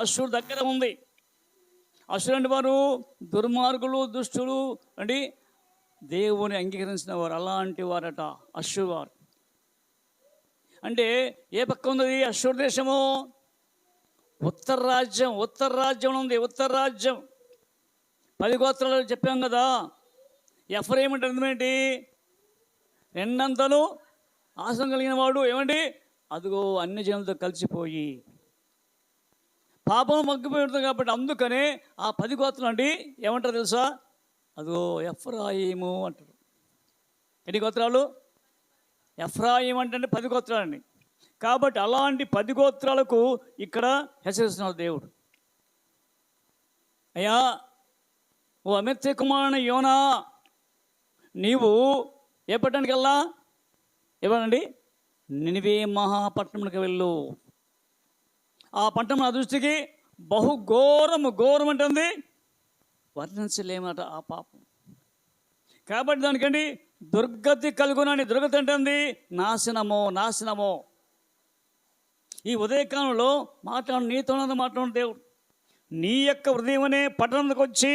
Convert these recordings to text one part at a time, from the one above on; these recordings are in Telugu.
అశ్షూరు దగ్గర ఉంది. అశ్షూరు అంటే వారు దుర్మార్గులు, దుష్టులు అంటే దేవుని అంగీకరించిన వారు, అలాంటి వారట అశ్షూరు వారు. అంటే ఏ పక్క ఉన్నది అశ్షూరు దేశము? ఉత్తర రాజ్యం ఉంది. ఉత్తర రాజ్యం 10 గోత్రాలు చెప్పాం కదా. ఎఫ్రాయిము అంటే అర్థమేంటి? రెండంతలు ఆశం కలిగిన వాడు. ఏమండి? అదిగో అన్ని జనులతో కలిసిపోయి పాపం మగ్గిపోయి ఉంటుంది కాబట్టి అందుకనే ఆ 10 గోత్రాలు అండి ఏమంటారు తెలుసా? అదిగో ఎఫ్రాయిము అంటారు. ఎన్ని గోత్రాలు? ఎఫ్రాయిము అంటే 10 గోత్రాలండి. కాబట్టి అలాంటి 10 గోత్రాలకు ఇక్కడ హెచ్చరిస్తున్నారు దేవుడు. అయ్యా ఓ అమిత్య కుమారుని యోనా, నీవు ఏ పట్టణానికి వెళ్ళా? ఇవ్వనండి, నినివే మహాపట్టణంకి వెళ్ళు. ఆ పట్టణం నా దృష్టికి ఘోరం అంటుంది, వర్ణించలేమట ఆ పాపం. కాబట్టి దానికండి దుర్గతి కలుగునని. దుర్గతి అంటుంది నాశనమో. ఈ ఉదయకాలంలో నీతోనందు మాట్లాడిన దేవుడు నీ యొక్క హృదయం అనే పట్టణానికి వచ్చి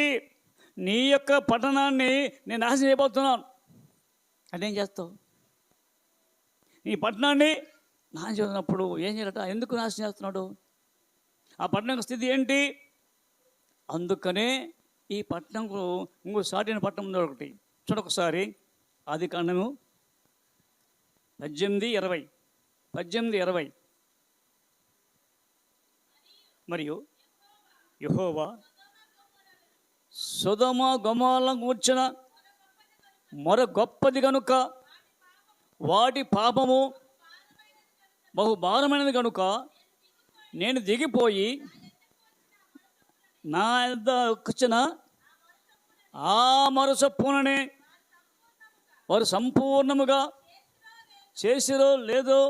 నీ యొక్క పట్టణాన్ని నేను నాశనం చేయబోతున్నాను అంటే ఏం చేస్తావు? నీ పట్టణాన్ని నాశనం చేస్తున్నప్పుడు ఏం చేయాలట? ఎందుకు నాశనం చేస్తున్నాడు? ఆ పట్టణం స్థితి ఏంటి? అందుకనే ఈ పట్టణంకు ఇంకో సాటిన పట్టణం ఉంది ఒకటి. చూడొకసారి ఆదికాండము 18:20. మరియు యెహోవా సొదొమ గొమొర్రాలను గూర్చిన మొర గొప్పది కనుక వాటి పాపము బహుభారమైనది కనుక నేను దిగిపోయి నా యొద్ద వచ్చిన ఆ మొర చొప్పుననే వారు సంపూర్ణముగా చేసిరో లేదో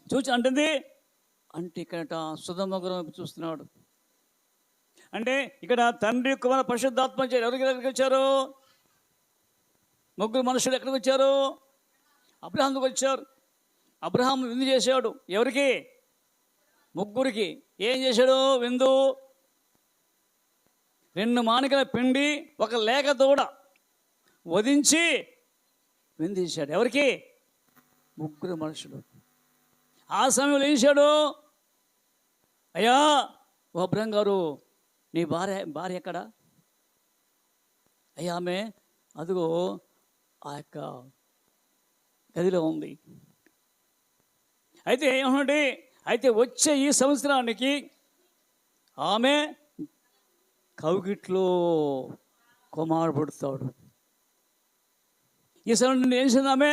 చూచి అంటుంది. అంటే ఇక్కడ సొదొమ గొమొర్రా చూస్తున్నాడు. అంటే ఇక్కడ తండ్రి, కుమార, పరిశుద్ధాత్మ ఎక్కడికి వచ్చారు? 3 మనుషులు ఎక్కడికి వచ్చారు? అబ్రహాంకి వచ్చారు. అబ్రహాం విందు చేశాడు. ఎవరికి? 3కి. ఏం చేశాడు విందు? 2 మానికల పిండి, 1 లేక దూడ వధించి విందు చేశాడు. ఎవరికి? 3 మనుషులు. ఆ సమయంలో ఏం చేశాడు? అయ్యా ఓ అబ్రహాం గారు, నీ భార్య ఎక్కడ? అయ్యా ఆమె అదిగో ఆ యొక్క గదిలో ఉంది. అయితే ఏమంటే వచ్చే ఈ సంవత్సరానికి ఆమె కౌగిట్లో కుమారుడు పుడతాడు. ఈ సంవత్సరం ఏం చేసింది? ఆమె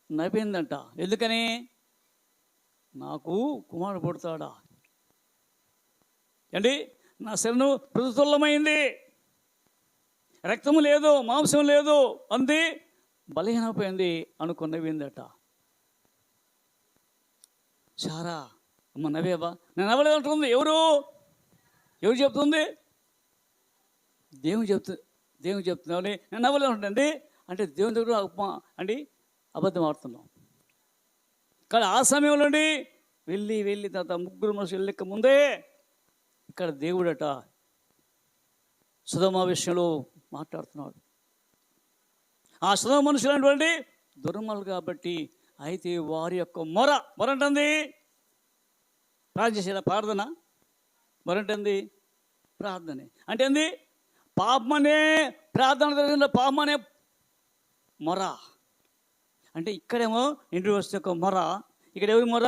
నవ్విందంట. ఎందుకని? నాకు కుమారుడు పుడతాడా అండి, నా శరణు ప్రతితుల్లమైంది, రక్తము లేదు, మాంసం లేదు, అంది బలహీనపోయింది అనుకుని నవ్విందట. చారా అమ్మ నవ్వేవా? నేను నవ్వలేదు అంటుంది. ఎవరు చెప్తుంది? దేవుని చెప్తున్నావు. నేను నవ్వలేదు ఉంటుంది. అంటే దేవుని దగ్గర అండి అబద్ధం ఆడుతున్నాం. కానీ ఆ సమయంలో వెళ్ళి తర్వాత 3 మనుషులు వెళ్ళక ముందే ఇక్కడ దేవుడట సొదొమ విషయంలో మాట్లాడుతున్నాడు. ఆ సొదొమ మనుషులు అనేటువంటి దుర్మలు కాబట్టి అయితే వారి యొక్క మొర అంటుంది ప్రార్థన చేసేలా ప్రార్థన మొరంటుంది ప్రార్థనే అంటే ఏంది? పాపమనే ప్రార్థన, పాపమనే మొర. అంటే ఇక్కడేమో ఇంటి వస్తే ఒక మొర, ఇక్కడ ఎవరి మొర?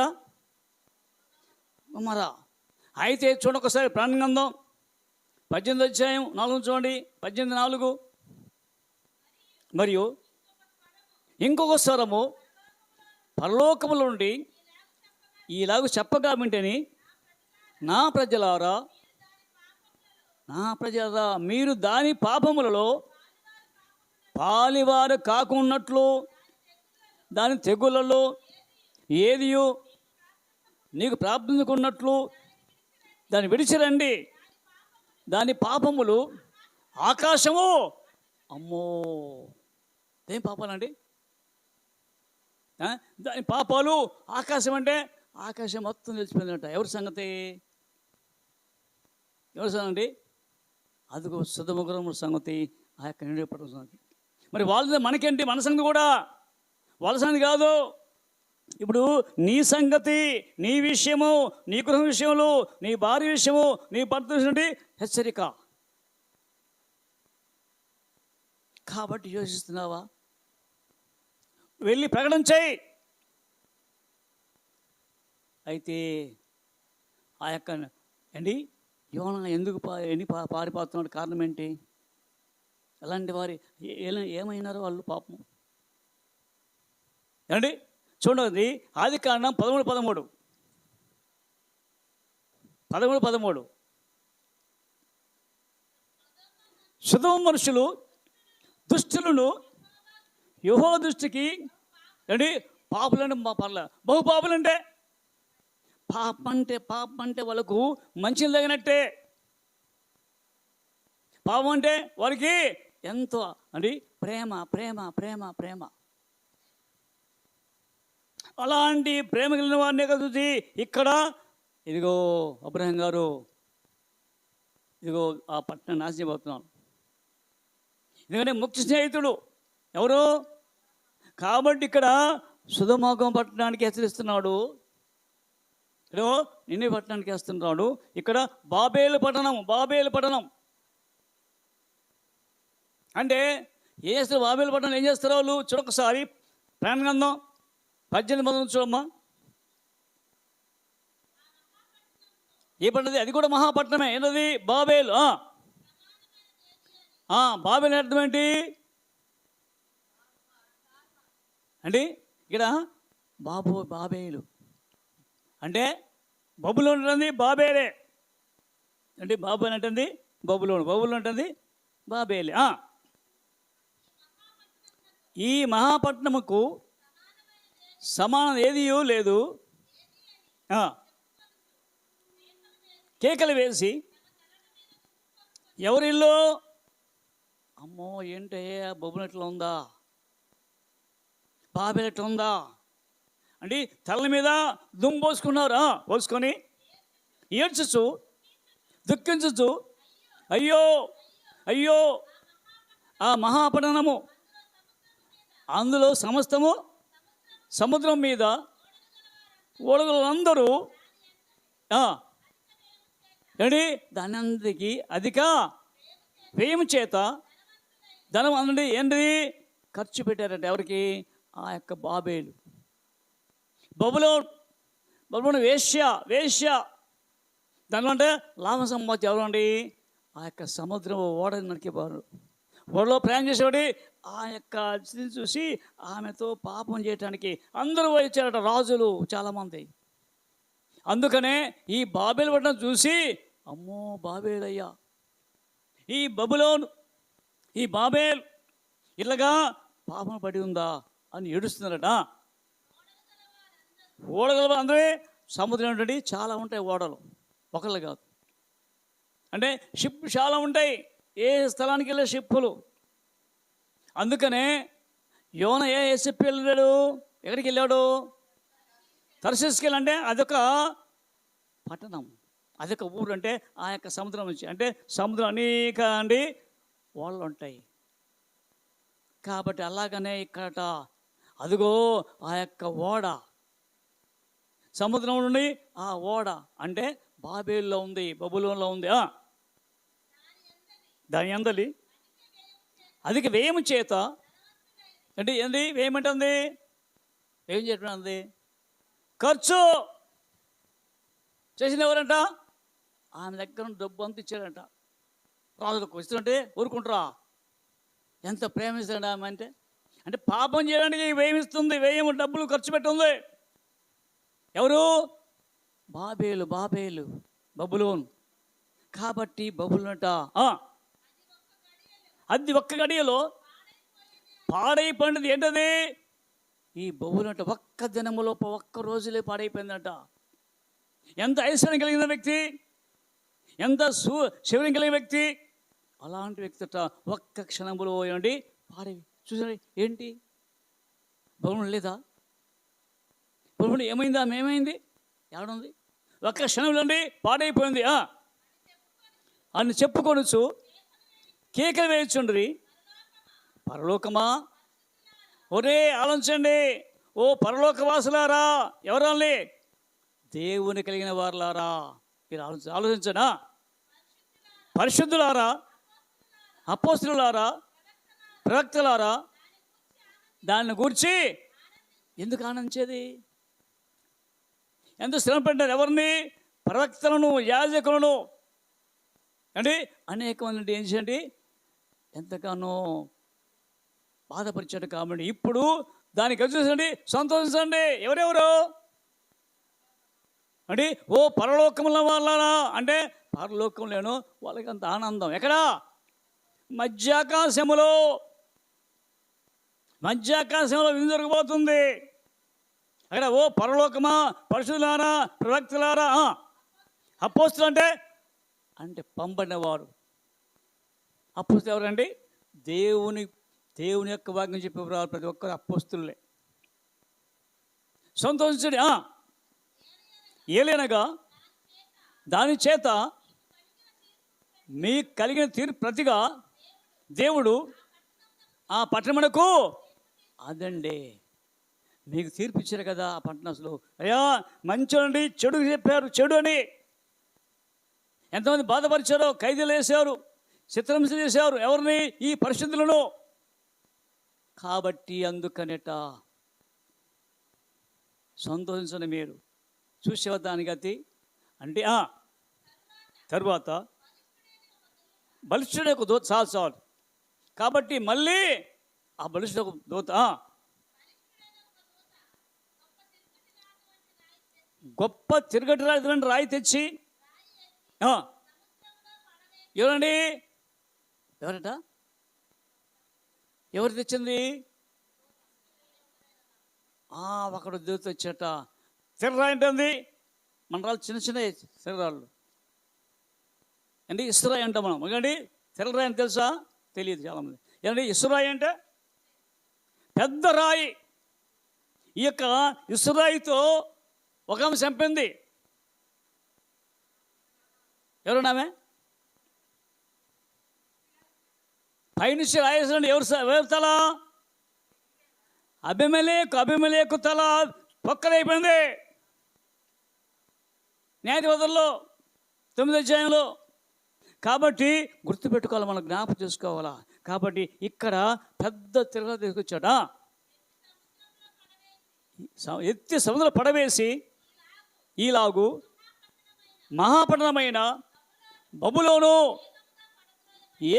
అయితే చూడండి ఒకసారి ప్రాణ గ్రంథం 18:4 చూడండి. 18:4. మరియు ఇంకొక స్వరము పరలోకముల నుండి ఈలాగు చెప్పగా వింటేని, నా ప్రజలారా మీరు దాని పాపములలో పాలివారు కాకున్నట్లు దాని తెగులలో ఏదియో నీకు ప్రార్థించుకున్నట్లు దాన్ని విడిచిరండి. దాని పాపములు ఆకాశము. అమ్మో, ఏం పాపాలండి? దాని పాపాలు ఆకాశం అంటే ఆకాశం మొత్తం తెలిసిపోయిందంట. ఎవరి సంగతి? ఎవరు అదిగో సుధముఖరము సంగతి ఆ యొక్క నిండిపడడం సంగతి. మరి వాళ్ళ మనకేంటి, మన సంగతి కూడా వాళ్ళ సంగతి కాదు. ఇప్పుడు నీ సంగతి, నీ విషయము, నీ గృహం విషయంలో, నీ భార్య విషయము, నీ భర్త విషయం హెచ్చరిక. కాబట్టి యోచిస్తున్నావా? వెళ్ళి ప్రకటన చేయి. అయితే ఆ యొక్క యోనా ఎందుకు పారిపోతున్నాడు? కారణం ఏంటి? అలాంటి వారి ఏమైనారు వాళ్ళు పాపం? చూడండి, ఆదికాండం 13:13 సొదొమ మనుషులు దుష్టులను యెహోవా దృష్టికి పాపులంటే బహు పాపులంటే పాపం అంటే వాళ్ళకు మంచిని తగినట్టే. పాపం అంటే వారికి ఎంతో ప్రేమ ప్రేమ ప్రేమ ప్రేమ. అలాంటి ప్రేమ కలిగిన వారినే కదా ఇక్కడ ఇదిగో అబ్రహాం గారు ఇదిగో ఆ పట్టణం నాశనమైపోతున్నాను. ఎందుకంటే ముఖ్య స్నేహితుడు ఎవరు? కాబట్టి ఇక్కడ సుధమాగం పట్టణానికి హెచ్చరిస్తున్నాడు, నిన్నే పట్టణానికి వేస్తున్నాడు. ఇక్కడ బాబేలు పట్టణం అంటే ఏం చేస్తారు? బాబేలు పట్టణం ఏం చేస్తారు వాళ్ళు? చూడొకసారి ప్రాణగంధం 18 చూడమ్మా. ఏ పట్టణది? అది కూడా మహాపట్నమే. ఏంటది? బాబేలు. బాబేలు అర్థం ఏంటి ఇక్కడ బాబేలు అంటే బబులోను ఉంటుంది, బాబేలే. బాబు అంటుంది బబులోను ఉంటుంది, బాబేలే. ఈ మహాపట్నముకు సమానం ఏదియూ లేదు. కేకలు వేసి ఎవరిల్లు? అమ్మో ఏంటే బొబ్బులు ఎట్లా ఉందా, బాబేలు ఎట్లా ఉందా తల మీద దుమ్ము పోసుకున్నారు. పోసుకొని ఏడ్చచ్చు, దుఃఖించచ్చు. అయ్యో అయ్యో ఆ మహాపట్టణము, అందులో సమస్తము సముద్రం మీద ఓడగలందరూ దాని అందరికి అధిక వ్యయం చేత ధనం ఏంటి ఖర్చు పెట్టారంటే ఎవరికి? ఆ యొక్క బాబేలు. బబులోను వేశ్య దానిలో అంటే లాభం సంపాదించి ఎవరండి? ఆ యొక్క సముద్రం ఓడని నడికేవారు. ఓడలో ప్రయాణం చేసేవాడి ఆ యొక్క స్థితిని చూసి ఆమెతో పాపం చేయటానికి అందరూ వచ్చారట, రాజులు చాలామంది. అందుకనే ఈ బాబేలు పట్టణం చూసి అమ్మో బాబేలయ్యా, ఈ బబులోను, ఈ బాబేలు ఇలాగా పాపం పడి ఉందా అని ఏడుస్తున్నారట. ఓడగల అందరే సముద్రం ఏంటండి చాలా ఉంటాయి ఓడలు, ఒకళ్ళు కాదు. షిప్ చాలా ఉంటాయి, ఏ స్థలానికి వెళ్ళే షిప్పులు. అందుకనే యోన ఏ షిప్ వెళ్ళాడు? ఎక్కడికి వెళ్ళాడు? తర్షీషుకి వెళ్ళంటే అదొక పట్టణం, అదొక ఊరు. ఆ యొక్క సముద్రం నుంచి సముద్రం అనేక ఓడలు ఉంటాయి. కాబట్టి అలాగనే ఇక్కడ అదిగో ఆ యొక్క ఓడ సముద్రం నుండి ఆ ఓడ బాబేలులో ఉంది, బబులోనులో ఉంది. దాని అందలి అధిక వ్యయం చేత వ్యయం అంటుంది? వ్యయం చేయటం ఖర్చు చేసింది ఎవరంట? ఆమె దగ్గర డబ్బు అంత ఇచ్చాడంట. రాజులకు ఇస్తుంటే ఊరుకుంటారా? ఎంత ప్రేమిస్తాడు ఆమె పాపం చేయడానికి వ్యయం ఇస్తుంది, వ్యయం డబ్బులు ఖర్చు పెట్టుంది. ఎవరు? బాబేలు బబులోను. కాబట్టి బబులోనట అది ఒక్క గడియలో పాడైపోయింది. ఏంటది? ఈ బబులోనట ఒక్క దినములో ఒక్క రోజులే పాడైపోయిందట. ఎంత ఐశ్వర్యం కలిగిన వ్యక్తి, ఎంత శివరం కలిగిన వ్యక్తి, అలాంటి వ్యక్తి ఒక్క క్షణములో పాడై చూసారు. ఏంటి బబులోను లేదా? బబులోను ఏమైంది? ఆమె ఏమైంది? ఏడుంది? ఒక్క క్షణంలో పాడైపోయింది. అని చెప్పుకొనుచు కేకలు వేయుచుండ్రి. పరలోకమా, ఒరే ఆలోచించండి, ఓ పరలోకవాసులారా, ఎవరాలి? దేవుని కలిగిన వారులారా. మీరు ఆలోచించనా? పరిశుద్ధులారా, అపోస్తులారా, ప్రవక్తలారా, దాన్ని గూర్చి ఎందుకు ఆనందించేది? ఎంత శ్రమ పెట్టారు? ఎవరిని? ప్రవక్తలను, యాజకులను అంటే అనేక మంది ఏం చేయండి, ఎంతగానో బాధపరిచాడు. కాబట్టి ఇప్పుడు దానికి వచ్చేసండి సంతోషించండి. ఎవరెవరు అంటే ఓ పరలోకంలో వాళ్ళనా అంటే పరలోకంలోనూ వాళ్ళకి అంత ఆనందం. ఎక్కడా? మధ్యాకాశములో విందు జరగబోతుంది. అక్కడ ఓ పరలోకమా, పరిశుద్ధులారా, ప్రవక్తలారా, అపోస్తులు అంటే పంపడిన వారు. అపోస్తులు ఎవరండి? దేవుని యొక్క వాక్యం చెప్పేవారు. ప్రతి ఒక్కరు అపోస్తులే. సంతోషించండి. ఏలైనగా దాని చేత మీకు కలిగిన తీర్పు ప్రతిగా దేవుడు ఆ పట్టణమునకు అదండి మీకు తీర్పు ఇచ్చారు కదా. ఆ పట్టణం అసలు అయ్యా మంచోండి, చెడు చెప్పారు, చెడు అని ఎంతమంది బాధపరిచారో, ఖైదీలు వేసారు, చిత్రహింస చేశారు. ఎవరిని? ఈ పరిశుద్ధులను. కాబట్టి అందుకనేట సంతోషించండి. మీరు చూసేవా దాని గతి అంటే తరువాత బలిష్ఠుడు ఒక దూత చాలు. కాబట్టి మళ్ళీ ఆ బలిష్ఠుడు ఒక దూత గొప్ప తిరగటి రాయి తెచ్చి ఎవరండి? ఎవరట? ఎవరు తెచ్చింది? ఒకడు దూత వచ్చేట. తిర్రాయి అంటుంది. మన రాళ్ళు చిన్న చిన్న తిర్రాళ్ళు అంటే ఇసురాయి అంటాం మనం. ఎందుకండి తిర్రాయి అని తెలుసా? తెలియదు చాలామంది. ఏంటంటే ఇసురాయి అంటే పెద్ద రాయి. ఈ యొక్క ఇసురాయితో ఒక ఆమె చంపింది. ఎవరున్నామే? పైనుంచి రాయేసండి. ఎవరు తల? అభిమలేకు తల పొక్కలైపోయింది. న్యాయాధిపతుల్లో 9వ అధ్యాయంలో. కాబట్టి గుర్తుపెట్టుకోవాలి, మనం జ్ఞాపకం చేసుకోవాలా. కాబట్టి ఇక్కడ పెద్ద తిరగ తీసుకొచ్చాడా, ఎత్తి సముద్రంలో పడవేసి ఈలాగు మహాపట్టణమైన బబులోను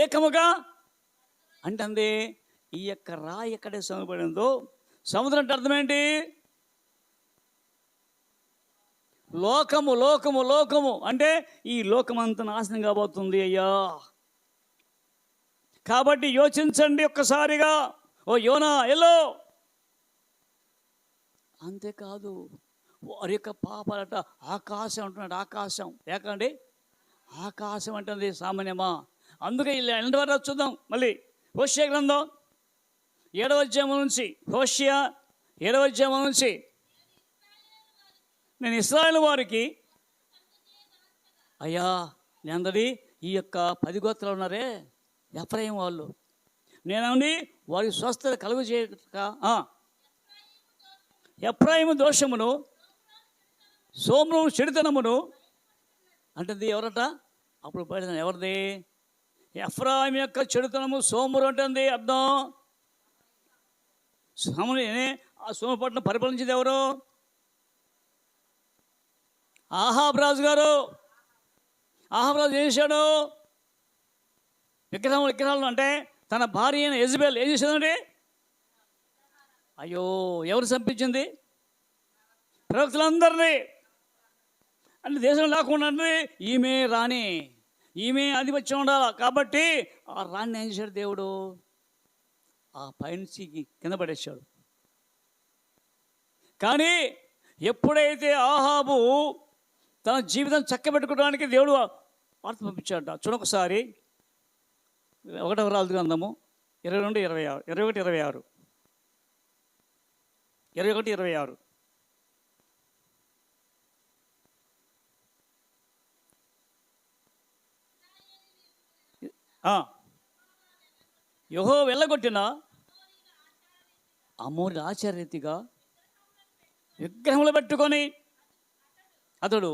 ఏకముగా అంటే ఈ యొక్క రాయి ఎక్కడే సమపడిందో, సముద్రం అంటే అర్థమేంటి? లోకము అంటే ఈ లోకమంతా నాశనం కాబోతుంది అయ్యా. కాబట్టి యోచించండి ఒక్కసారిగా. ఓ యోనా ఎల్లో. అంతేకాదు వారి యొక్క పాపాలట ఆకాశం అంటున్నాడు. ఆకాశం ఏకండి, ఆకాశం అంటుంది సామాన్యమా? అందుకే ఎంత వరకు చూద్దాం. మళ్ళీ హోషేయ గ్రంథం 7వ అధ్యాయం నుంచి, హోషేయ 7వ అధ్యాయం నుంచి, నేను ఇశ్రాయేలు వారికి అయ్యా నేనందరి ఈ యొక్క 10 గోత్రాలు ఉన్నారే ఎఫ్రాయిము వాళ్ళు, నేనండి వారికి స్వస్థత కలుగు చేయక ఎఫ్రాయిము దోషమును సోమ్రము చెడుతనమును అంటుంది. ఎవరట? అప్పుడు పడిన ఎవరిది? ఎఫ్రాయిము యొక్క చెడుతనము సోమరు అంటుంది. అర్థం సోమని ఆ సోమపట్నం పరిపాలించేది ఎవరు? ఆహాబు రాజు గారు. ఆహాబు రాజు ఏం చేశాడు? విగ్రహాలు అంటే తన భార్య అయిన యెజబెల్ ఏం చేసేదండి? అయ్యో ఎవరు చంపించింది? ప్రవక్తలందరినీ. అంటే దేశం లేకుండా ఈమె రాణి, ఈమె ఆధిపత్యం ఉండాలి. కాబట్టి ఆ రాణిని ఏం చేశాడు దేవుడు? ఆ పైనుంచి కింద పడేశాడు. కానీ ఎప్పుడైతే ఆహాబు తన జీవితం చక్కబెట్టుకోవడానికి దేవుడు వార్త పంపించాడు. చూడొకసారి 1వ రాజుల గ్రంథము 22-26, 21-26, 21-26. యెహోవా వెళ్ళగొట్టిన అమోరి ఆచార్యరీతిగా విగ్రహములు పెట్టుకొని అతడు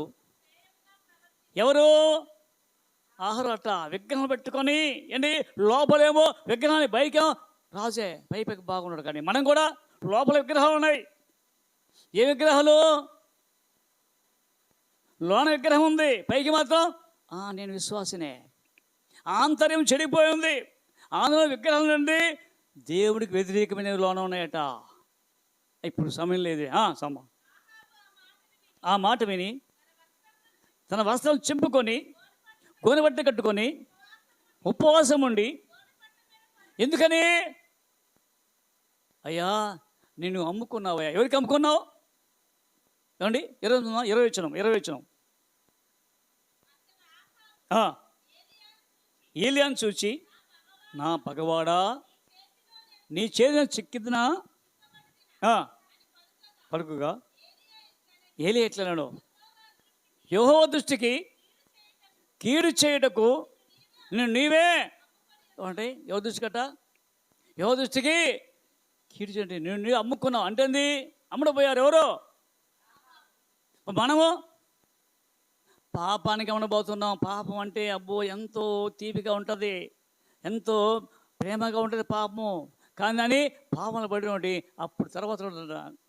ఎవరు ఆహారట విగ్రహం పెట్టుకొని ఏంటి లోపలేమో విగ్రహాన్ని పైకేమో రాజే పైకి బాగున్నాడు. కానీ మనం కూడా లోపల విగ్రహాలు ఉన్నాయి. ఏ విగ్రహాలు? లోన విగ్రహం ఉంది, పైకి మాత్రం నేను విశ్వాసినే. ఆంతర్యం చెడిపోయి ఉంది. ఆంధ్ర విగ్రహం నుండి దేవుడికి వ్యతిరేకమైన లోన ఉన్నాయట. ఇప్పుడు సమయం లేదు. ఆ మాట విని తన వస్త్రం చింపుకొని గోనెబట్ట కట్టుకొని ఉపవాసం ఉండి, ఎందుకని? అయ్యా నిన్ను అమ్ముకున్నావయ్యా. ఎవరికి అమ్ముకున్నావు? ఏమండి? 20 వచ్చినాం. ఏలియాను చూచి, నా పగవాడా నీ చేతిన చిక్కిదినా పలుకుగా ఏలియా ఎట్లన్నాడు? యెహోవా దృష్టికి కీడు చేయుటకు నీవే అంటే ఎవరి దృష్టి కట్ట? యెహోవా దృష్టికి కీడు చేయండి నీవు అమ్ముకున్నావు అంటే అమ్ముడుపోయారు ఎవరు? మనము పాపానికి అమ్మడబోతున్నాం. పాపం అంటే అబ్బో ఎంతో తీపిగా ఉంటుంది, ఎంతో ప్రేమగా ఉంటుంది పాపము. కానీ దాన్ని పాపంలో పడినోటి అప్పుడు తర్వాత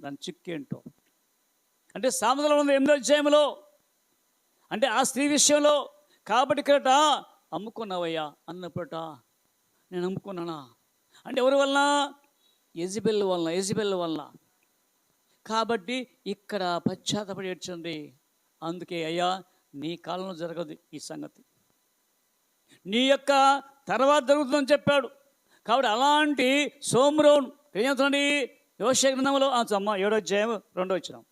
దాని చిక్కేంటో అంటే సామెతలో ఉంది 8వ అధ్యాయంలో, అంటే ఆ స్త్రీ విషయంలో. కాబట్టి ఇక్కడట అమ్ముకున్నావయ్యా అన్నప్పుడట నేను అమ్ముకున్నానా అంటే ఎవరి వలన? యెజబెల్ వలన. కాబట్టి ఇక్కడ పశ్చాత్తపడి ఏడ్చండి. అందుకే అయ్యా నీ కాలంలో జరగదు ఈ సంగతి, నీ యొక్క తర్వాత జరుగుతుందని చెప్పాడు. కాబట్టి అలాంటి సోమ్రోన్ ఏం చెప్తున్నాడు యెహోషువ గ్రంథంలో? 7వ అధ్యాయం 2వ వచనం.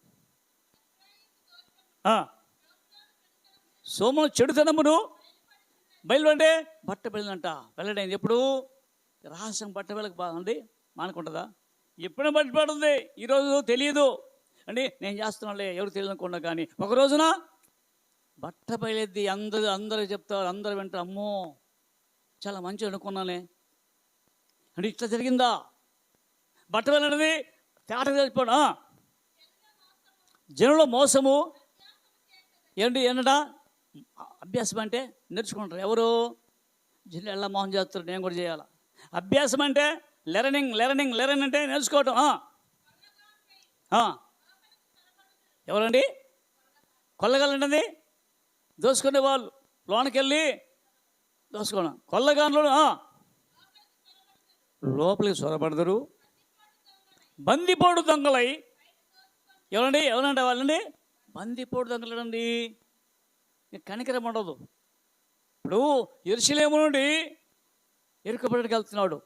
సోము చెడుతనమును బయలుంటే బట్ట బయలుంట వెళ్ళడైంది. ఎప్పుడు రహస్యం బట్ట వెళ్ళక బాగుంది మానుకుంటుందా? ఎప్పుడైనా బయటపడుతుంది. ఈరోజు తెలియదు అండి, నేను చేస్తున్నానులే ఎవరు తెలియదు అనుకున్నా. కానీ ఒక రోజున బట్ట బయలుద్ది. అందరూ చెప్తారు, అందరూ వింటారు. అమ్మో చాలా మంచి అనుకున్నానే అంటే ఇట్లా జరిగిందా? బట్ట వెళ్ళినది తేట తెలిసిపోవడం. జనుల మోసము ఏంటట? అభ్యాసం అంటే నేర్చుకుంటారు. ఎవరు? జనులు ఎలా మోసం చేస్తారు, నేను కూడా చేయాలి. అభ్యాసం అంటే లెర్నింగ్ అంటే నేర్చుకోవటం. ఎవరండి? కొల్లగలండి దోసుకునే వాళ్ళు, లోనకి వెళ్ళి దోసుకోవడం. కొల్లగానులు లోపలికి చొరబడతారు. బందిపోడు దొంగలై ఎవరంటే వాళ్ళండి బందిపోడు దొంగలండి. కనికరం ఉండదు. ఇప్పుడు యెరూషలేము నుండి ఎరుకబడికి వెళ్తున్నాడు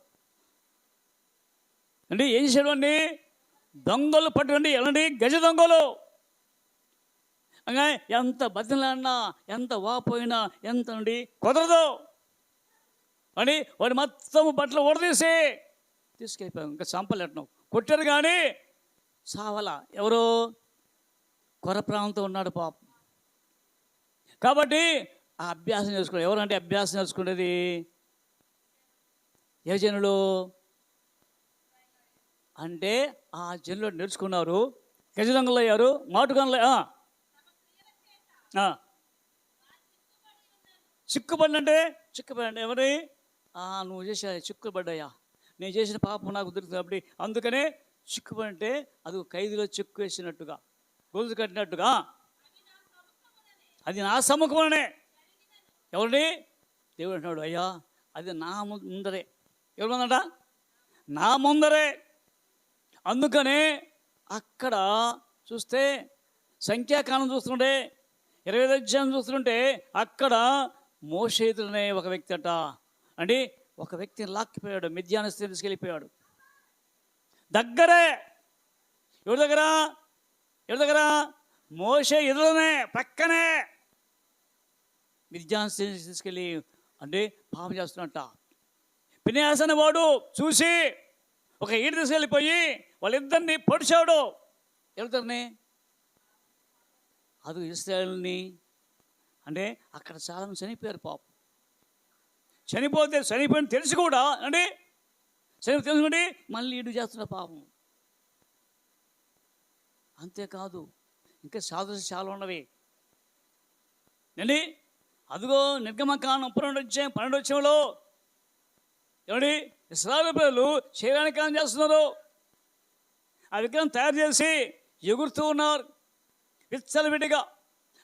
అండి. ఏం చేశాడు అండి? దొంగలు పట్టుకోండి ఎలాంటి గజ దొంగలు. ఇంకా ఎంత బతిలాడినా, ఎంత వాపోయినా, ఎంత అండి కుదరదు అని వాడి మొత్తం బట్టలు ఊడదీసి తీసుకెళ్ళిపోయాం. ఇంకా చంపలేటం కొట్టారు కానీ సావల. ఎవరు? కొర ప్రాంతం ఉన్నాడు పాపం. కాబట్టి ఆ అభ్యాసం చేసుకున్నాడు. ఎవరంటే అభ్యాసం చేసుకునేది ఏ జనులు అంటే ఆ జనులు నేర్చుకున్నారు. గజదొంగలు అయ్యారు, మాటుగొంగలు. చిక్కుపడినంటే చిక్కుపడి ఎవరి? నువ్వు చేసే చిక్కుపడ్డాయా, నేను చేసిన పాపం నాకు దొరుకుతుంది. కాబట్టి అందుకనే చిక్కుపడంటే అది ఖైదులో చిక్కు వేసినట్టుగా, గొలుసు కట్టినట్టుగా. అది నా సముఖంలోనే. ఎవరిని? దేవుడు అంటున్నాడు, అయ్యా అది నా ముందరే. ఎవరుందంట? నా ముందరే. అందుకనే అక్కడ చూస్తే సంఖ్యాకాలం చూస్తుంటే 20వ అధ్యాయం చూస్తుంటే అక్కడ మోషేతుడనే ఒక వ్యక్తి అట అంటే ఒక వ్యక్తిని లాక్కిపోయాడు, మిద్యాను స్త్రీని తీసుకెళ్ళిపోయాడు. దగ్గరే. ఎవరి దగ్గర? మోషే ఎదురునే, పక్కనే మిద్యాను స్త్రీని తీసుకెళ్ళి అంటే పాపం చేస్తున్నట్ట. ఫినెహాసు అనే వాడు చూసి ఒక ఈడు తీసుకెళ్ళిపోయి వాళ్ళిద్దరిని పొడిచాడు. ఎవరిద్దరిని? అది ఇశ్రాయేలుని. అంటే అక్కడ చాలా మంది చనిపోయారు పాపం. చనిపోయిన తెలిసి కూడా అంటే తెలుసుకుంటే మళ్ళీ ఇటు చేస్తున్న పాపం. అంతేకాదు ఇంకా సాదృశ్యం చాలా ఉన్నవి అండి. అదిగో నిర్గమకాండం 12 వచ్చంలో ఏమండి ఇశ్రాయేలు ప్రజలు శరీరానికి ఏం చేస్తున్నారు? ఆ విగ్రహం తయారు చేసి ఎగురుతూ ఉన్నారు విచ్చలవిడిగా.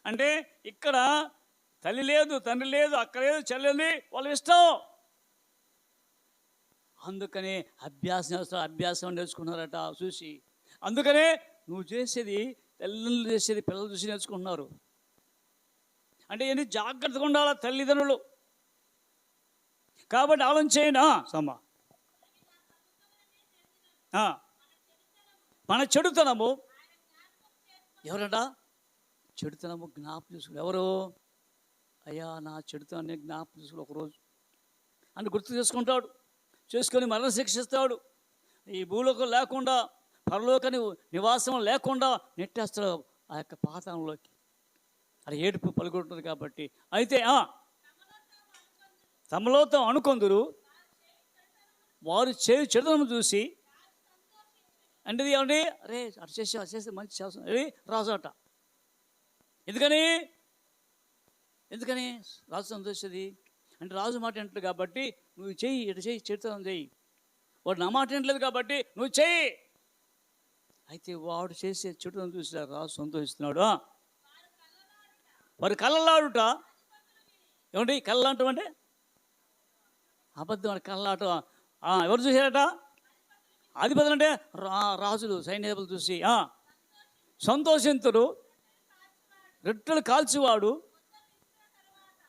అంటే ఇక్కడ తల్లి లేదు, తండ్రి లేదు, అక్క లేదు, చెల్లెంది, వాళ్ళ ఇష్టం. అందుకనే అభ్యాసం నేర్చుకున్నారట చూసి. అందుకనే నువ్వు చేసేది తల్లిదండ్రులు చేసేది పిల్లలు చూసి నేర్చుకుంటున్నారు. అంటే ఎన్ని జాగ్రత్తగా ఉండాలా తల్లిదండ్రులు. కాబట్టి ఆలోచించేనా సమ్మా మన చెడుతనము ఎవరట? చెడుతనము జ్ఞాపకం చేసుకుని ఎవరు? అయ్యా నా చెడుతనాన్ని జ్ఞాపకం చేసుకుని ఒకరోజు అని గుర్తు చేసుకొని మరణ శిక్షిస్తాడు. ఈ భూలోకం లేకుండా పరలోకని నివాసం లేకుండా నెట్టేస్తాడు ఆ యొక్క పాతాళంలోకి. అది ఏడుపు పలుకుంటుంది కాబట్టి. అయితే తమలో అనుకొందురు వారు చెడుతనం చూసి అంటే ఏమండి అరే అటు చేస్తే మంచి చేస్తాం అది రాజు అట. ఎందుకని రాజు సంతోషది అంటే రాజు మాట వింటలేదు కాబట్టి నువ్వు చెయ్యి, ఇటు చెయ్యి, చెడుతనం చెయ్యి. వాడు నా మాట వింటలేదు కాబట్టి నువ్వు చెయ్యి. అయితే వాడు చేసే చెడుతనం చూసి రాజు సంతోషిస్తున్నాడు. వారు కళ్ళలాడుట ఏమండి కళ్ళలాడటం అంటే అబద్ధం. కళ్ళలాట ఎవరు చూసారట? అధిపతులు అంటే రాజులు సైన్యాధిపతులు చూసి సంతోషింతుడు. రొట్టెలు కాల్చివాడు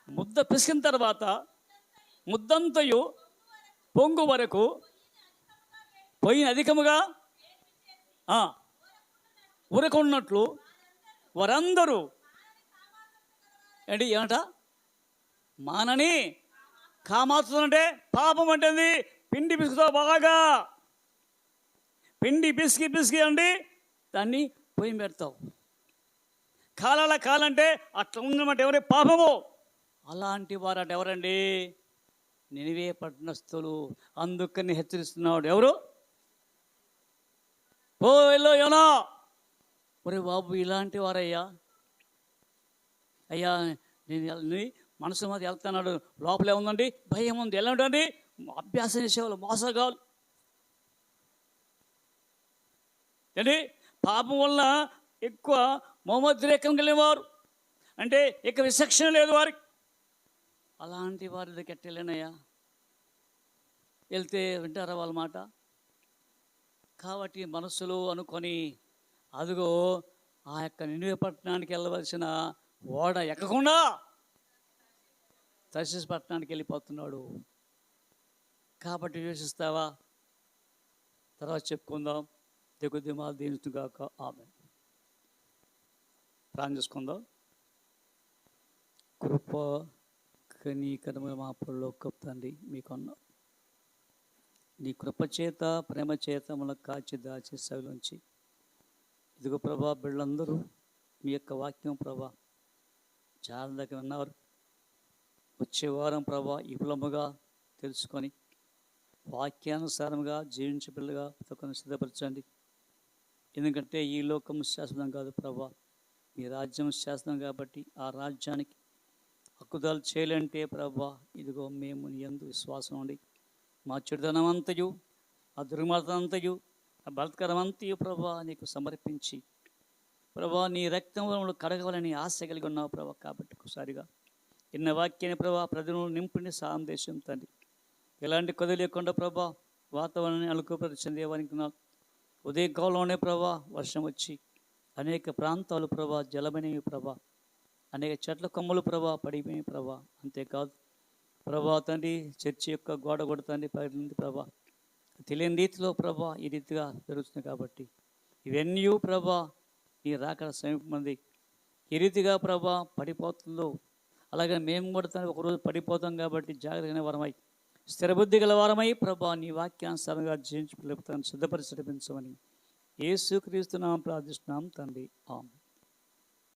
ముద్ద పిసికిన తర్వాత ముద్దంతయు పొంగు వరకు పొయ్యిని అధికముగా ఉరకున్నట్లు వారందరూ ఏంటి ఏమంట మానని కామాత్రులంటే పాపం అంటేది పిండి పిసుకుతావు బాగా. పిండి పిసికి అండి దాన్ని పొయ్యి పెడతావు. కాలంటే అట్లా ఉందన్నమాట. ఎవరి పాపము అలాంటి వారట ఎవరండి? నినివే పట్టణస్థులు. అందుకని హెచ్చరిస్తున్నాడు. ఎవరు? ఓ ఎల్లో యోనా, ఒరే బాబు ఇలాంటి వారయ్యా. అయ్యా నేను మనసు మీద వెళ్తున్నాడు, లోపలే ఉందండి భయం ఉంది. ఎలా ఉంటుంది? అభ్యాసం చేసేవాళ్ళు మోసగాళ్ళు ఏంటి పాపం వల్ల ఎక్కువ మోమోద్రేకం కలిగేవారు, అంటే ఇక విచక్షణ లేదు వారికి. అలాంటి వారి దగ్గరికి వెళ్ళానయ్యా, వెళ్తే వింటారా వాళ్ళ మాట? కాబట్టి మనసులో అనుకొని అదిగో ఆ యొక్క నినివే పట్టణానికి వెళ్ళవలసిన ఓడ ఎక్కకుండా తర్షీషు పట్టణానికి వెళ్ళిపోతున్నాడు. కాబట్టి యోచిస్తావా? తర్వాత చెప్పుకుందాం. దిగుదిమాలు దీనిగాక. ఆమె ప్రార్థన చేసుకుందాం. కృప కనికరమైన మా పరలోకపు తండ్రి, మీకున్న నీ కృప చేత ప్రేమ చేత మనకు కాచి దాచి సవిలోంచి ఇదిగో ప్రభా బిళ్ళందరూ మీ యొక్క వాక్యం ప్రభా చాలా దగ్గర ఉన్నారు. వచ్చే వారం ప్రభా విపులముగా తెలుసుకొని వాక్యానుసారంగా జీవించే పిల్లగా ప్రతి సిద్ధపరచండి. ఎందుకంటే ఈ లోకం శాశ్వతం కాదు ప్రభా, మీ రాజ్యం శాశ్వతం. కాబట్టి ఆ రాజ్యానికి హక్కుదాలు చేయాలంటే ప్రభా ఇదిగో మేము నీ యందు విశ్వాసం ఉండి మా చెడుతనం అంతయు, ఆ దుర్మార్గం అంతయు, ఆ బలత్కరం అంతయు ప్రభా నీకు సమర్పించి ప్రభా నీ రక్తంలో కడగవాలని ఆశ కలిగి ఉన్నావు ప్రభా. కాబట్టి ఒకసారిగా ఇన్న వాక్యాన్ని ప్రభా ప్రజలు నింపుని సందేశం తండ్రి, ఎలాంటి కొద్ది లేకుండా ప్రభా వాతావరణాన్ని అలుకుపరిచింది వారికి ఉదయకాలంలోనే ప్రభా వర్షం వచ్చి అనేక ప్రాంతాలు ప్రభా జలమైనవి ప్రభా, అనేక చెట్ల కొమ్మలు ప్రభా పడిపోయినాయి ప్రభా. అంతేకాదు ప్రభా తండ్రి చర్చి యొక్క గోడ కొడుతుంది పడింది ప్రభా, తెలియని రీతిలో ప్రభా ఈ రీతిగా జరుగుతుంది. కాబట్టి ఇవన్నీ ప్రభా నీ రాకడ సమీపమంది ఈ రీతిగా ప్రభా పడిపోతుందో అలాగే మేము కూడా ఒకరోజు పడిపోతాం. కాబట్టి జాగ్రత్తగా వరమై స్థిరబుద్ధి గల వారమై ప్రభా నీ వాక్యానుసారంగా జీవించి పిలుపుతాను సిద్ధపరిచి నడిపించమని యేసుక్రీస్తు నామమున ప్రార్థిస్తున్నాం తండ్రి. ఆమేన్.